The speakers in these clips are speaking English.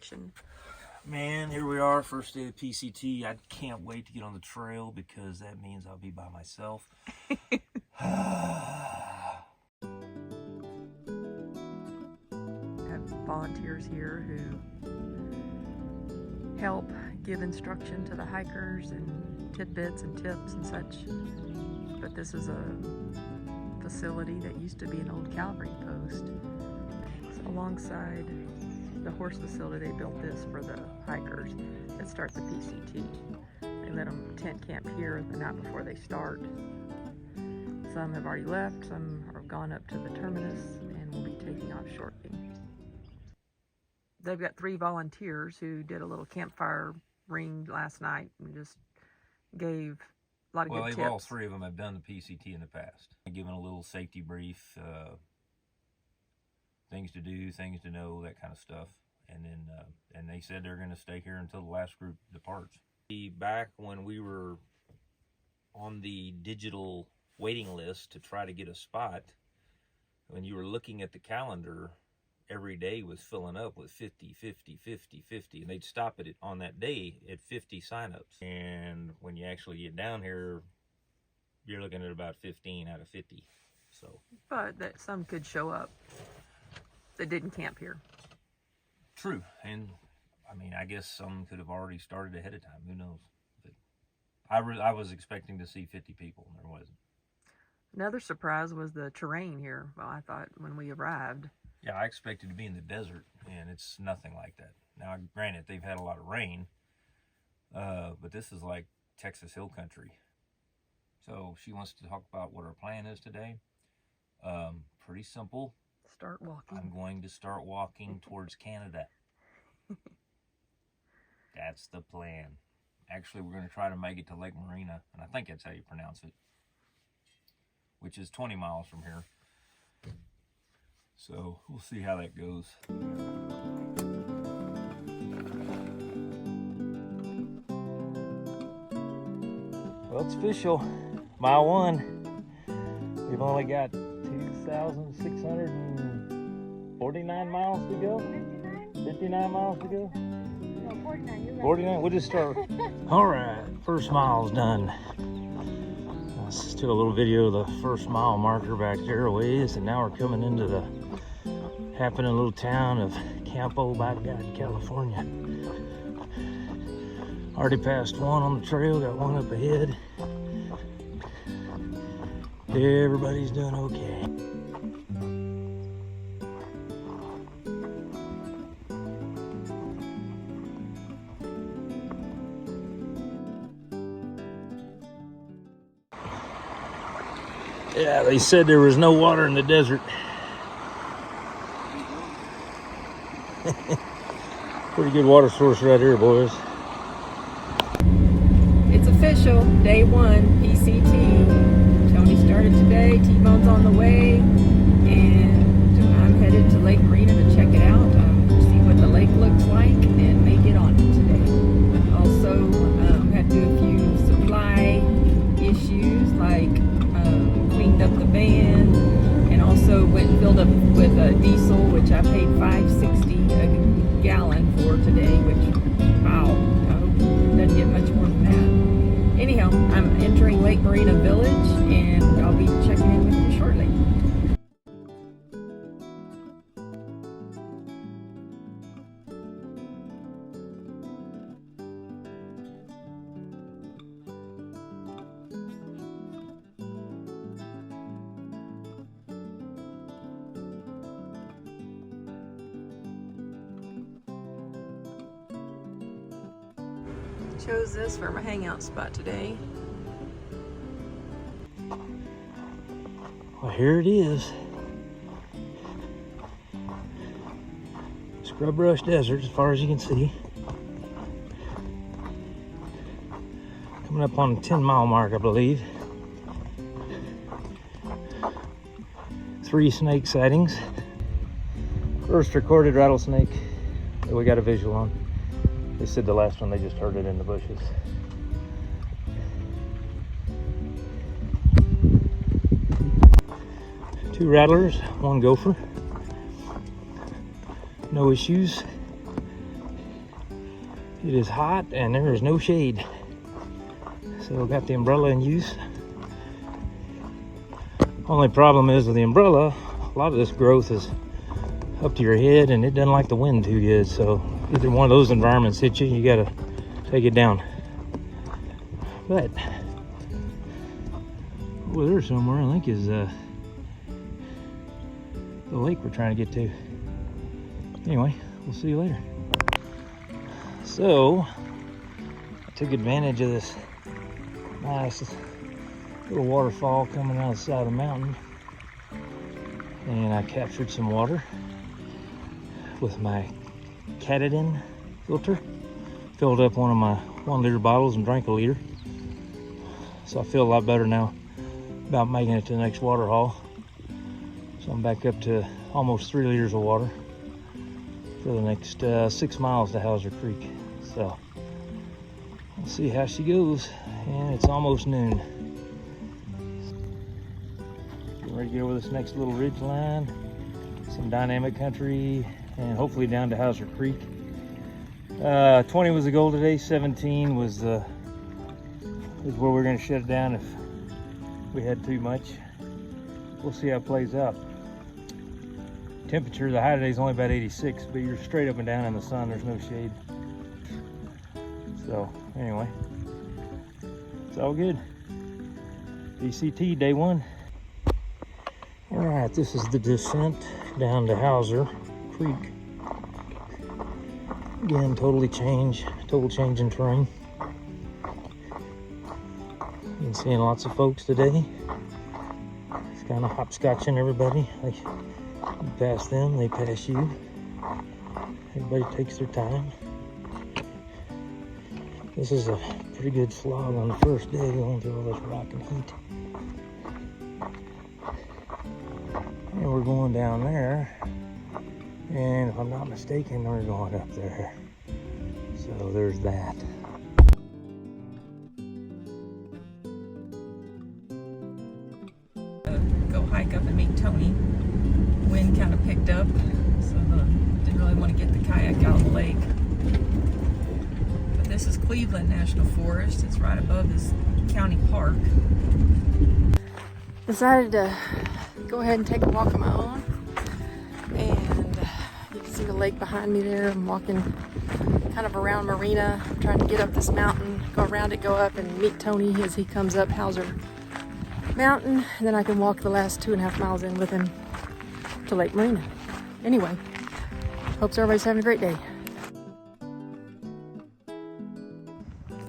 instruction. Man, here we are, first day of PCT. I can't wait to get on the trail because that means I'll be by myself. I have volunteers here who help give instruction to the hikers and tidbits and tips and such. But this is a facility that used to be an old cavalry post. So alongside the horse facility, they built this for the hikers that start the PCT. They let them tent camp here the night before they start. Some have already left, some have gone up to the terminus and will be taking off shortly. They've got 3 volunteers who did a little campfire ring last night and just gave a lot of good tips. Well, all 3 of them have done the PCT in the past. Given a little safety brief, things to do, things to know, that kind of stuff. And then and they said they're going to stay here until the last group departs. Back when we were on the digital waiting list to try to get a spot, when you were looking at the calendar, every day was filling up with 50, 50, 50, 50, and they'd stop it on that day at 50 signups. And when you actually get down here, you're looking at about 15 out of 50. So, but that some could show up that didn't camp here. True, and I mean, I guess some could have already started ahead of time. Who knows? But I was expecting to see 50 people, and there wasn't. Another surprise was the terrain here. Well, I thought when we arrived. Yeah, I expected to be in the desert, and it's nothing like that. Now, granted, they've had a lot of rain, but this is like Texas Hill Country. So she wants to talk about what our plan is today. Pretty simple. Start walking. I'm going to start walking towards Canada. That's the plan. Actually, we're going to try to make it to Lake Marina, and I think that's how you pronounce it, which is 20 miles from here. So we'll see how that goes. Well, it's official. Mile 1. We've only got 2,649 miles to go. 59 miles to go. No, 49. You're right. 49. We'll just start. All right, first mile's done. I just took a little video of the first mile marker back there a ways, and now we're coming into the happening little town of Campo, by God, California. Already passed one on the trail, got one up ahead. Everybody's doing okay. Yeah, they said there was no water in the desert. Pretty good water source right here, boys. It's official, day 1, PCT. Tony started today, T-Bone's on the way, and I'm headed to Lake Marina to check it out, see what the lake looks like, and may get on it today. Also, had to do a few supply issues, like cleaned up the van, and also went and filled up with diesel, which I paid $5.60 a gallon for today, which, wow, I hope it doesn't get much more than that. Anyhow, I'm entering Lake Marina Village, and I'll be checking in with you shortly. Chose this for my hangout spot today. Well, here it is. Scrub brush desert, as far as you can see. Coming up on the 10-mile mark, I believe. 3 snake sightings. First recorded rattlesnake that we got a visual on. They said the last one they just heard it in the bushes. Two rattlers, one gopher. No issues. It is hot and there is no shade. So I got the umbrella in use. Only problem is with the umbrella, a lot of this growth is up to your head and it doesn't like the wind too good. So either one of those environments hit you, you gotta take it down. But over there somewhere, I think is the lake we're trying to get to. Anyway, we'll see you later. So I took advantage of this nice little waterfall coming out of the side of the mountain, and I captured some water with my Catadin filter. Filled up one of my 1 liter bottles and drank a liter. So I feel a lot better now about making it to the next water haul. So I'm back up to almost 3 liters of water for the next 6 miles to Hauser Creek. So we'll see how she goes. And it's almost noon. Getting ready to get over this next little ridge line, some dynamic country, and hopefully down to Hauser Creek. 20 was the goal today. 17 was where we're going to shut it down if we had too much. We'll see how it plays out. Temperature, the high today is only about 86, but you're straight up and down in the sun. There's no shade. So anyway, it's all good. PCT day 1. All right, this is the descent down to Hauser Creek. Again, total change in terrain. Been seeing lots of folks today. It's kind of hopscotching everybody. Like you pass them, they pass you. Everybody takes their time. This is a pretty good slog on the first day, going through all this rock and heat. And we're going down there. And if I'm not mistaken, we're going up there. So there's that. Go hike up and meet Tony. Wind kind of picked up, so didn't really want to get the kayak out of the lake. But this is Cleveland National Forest. It's right above this county park. Decided to go ahead and take a walk on my own. And you can see the lake behind me there. I'm walking kind of around Marina. I'm trying to get up this mountain, go around it, go up and meet Tony as he comes up Hauser Mountain. And then I can walk the last 2.5 miles in with him to Lake Marina. Anyway, hopes everybody's having a great day.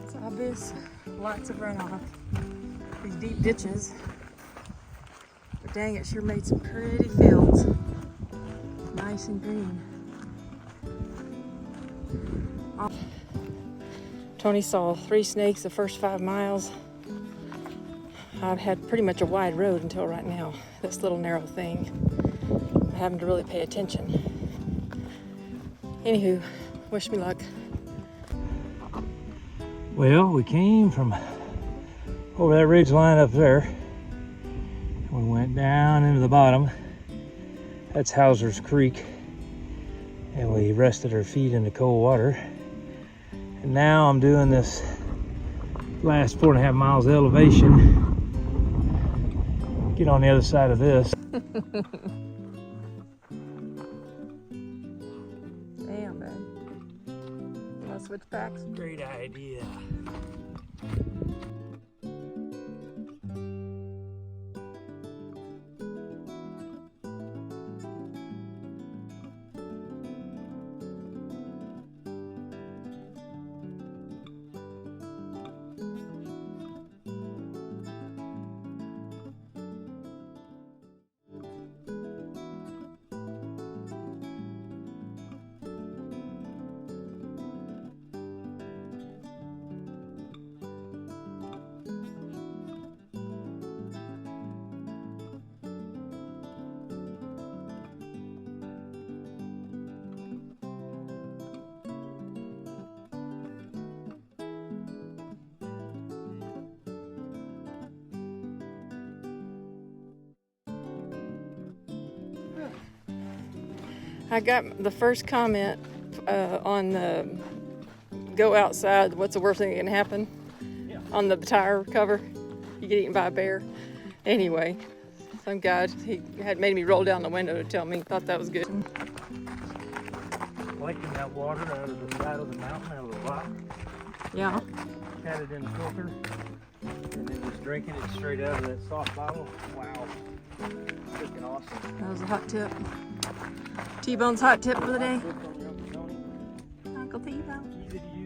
It's obvious, lots of runoff. These deep ditches. But dang, it sure made some pretty fields. Nice and green. Tony saw 3 snakes the first 5 miles. I've had pretty much a wide road until right now. This little narrow thing. I'm having to really pay attention. Anywho, wish me luck. Well, we came from over that ridge line up there. We went down into the bottom. That's Hauser's Creek. And we rested our feet in the cold water. And now I'm doing this last 4.5 miles of elevation. Get on the other side of this. Damn, man. You want to switch packs? Great idea. I got the first comment on the go outside, what's the worst thing that can happen? Yeah. On the tire cover, you get eaten by a bear. Anyway, some guy, he had made me roll down the window to tell me, thought that was good. Collecting that water out of the side of the mountain, out of the rock. Yeah. Had it in a filter, and then just drinking it straight out of that soft bottle. Wow. Freaking awesome. That was a hot tip. T-Bone's hot tip for the day. Tip on your Uncle Tony. Uncle T-Bone. Easy to use.